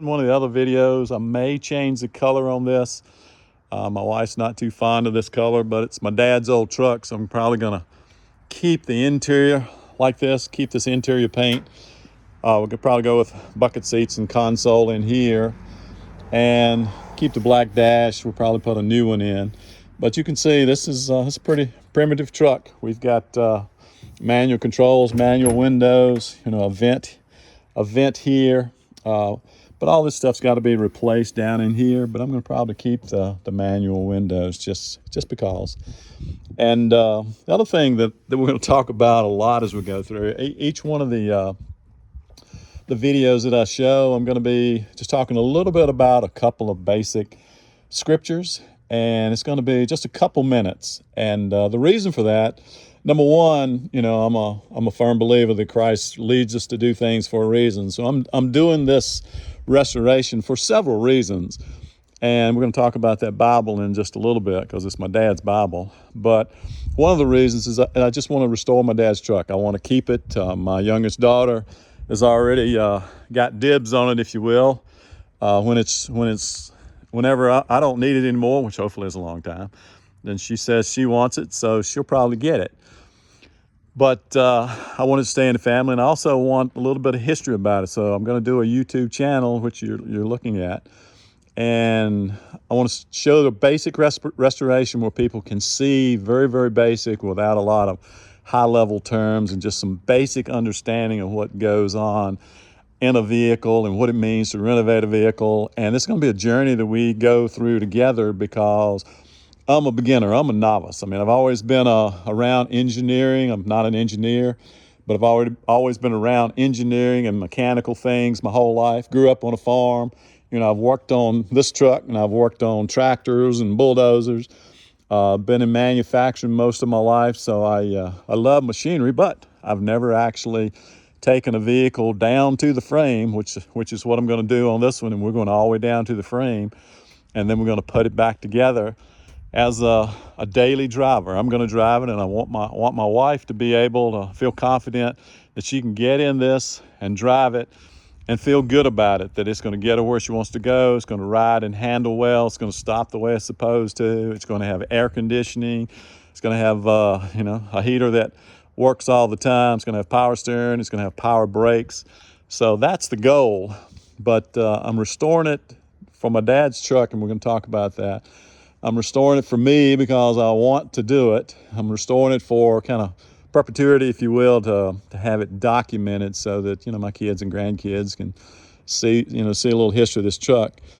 In one of the other videos, I may change the color on this. My wife's not too fond of this color, but it's my dad's old truck, so I'm probably gonna keep the interior like this, keep this interior paint. We could probably go with bucket seats and console in here and keep the black dash. We'll probably put a new one in. But you can see this is a pretty primitive truck. We've got manual controls, manual windows, a vent here. But all this stuff's got to be replaced down in here. But I'm going to probably keep the manual windows just because. And the other thing that we're going to talk about a lot as we go through each one of the videos that I show, I'm going to be just talking a little bit about a couple of basic scriptures, and it's going to be just a couple minutes. And the reason for that, number one, I'm a firm believer that Christ leads us to do things for a reason. So I'm doing this restoration for several reasons, and we're going to talk about that Bible in just a little bit because it's my dad's Bible. But one of the reasons is I just want to restore my dad's truck. I want to keep it. My youngest daughter has already got dibs on it, if you will. Whenever I don't need it anymore, which hopefully is a long time, then she says she wants it, so she'll probably get it. But I want it to stay in the family, and I also want a little bit of history about it. So I'm going to do a YouTube channel, which you're looking at, and I want to show the basic restoration where people can see very, very basic without a lot of high-level terms and just some basic understanding of what goes on in a vehicle and what it means to renovate a vehicle. And it's going to be a journey that we go through together because I'm a beginner. I'm a novice. I mean, I've always been around engineering. I'm not an engineer, but I've always been around engineering and mechanical things my whole life. Grew up on a farm. I've worked on this truck, and I've worked on tractors and bulldozers. Been in manufacturing most of my life, so I love machinery, but I've never actually taken a vehicle down to the frame, which is what I'm going to do on this one, and we're going all the way down to the frame, and then we're going to put it back together as a daily driver. I'm going to drive it, and I want my wife to be able to feel confident that she can get in this and drive it and feel good about it, that it's going to get her where she wants to go. It's going to ride and handle well. It's going to stop the way it's supposed to. It's going to have air conditioning. It's going to have a heater that works all the time. It's going to have power steering. It's going to have power brakes. So that's the goal. But I'm restoring it for my dad's truck, and we're going to talk about that. I'm restoring it for me because I want to do it. I'm restoring it for kind of perpetuity, if you will, to have it documented so that my kids and grandkids can see a little history of this truck.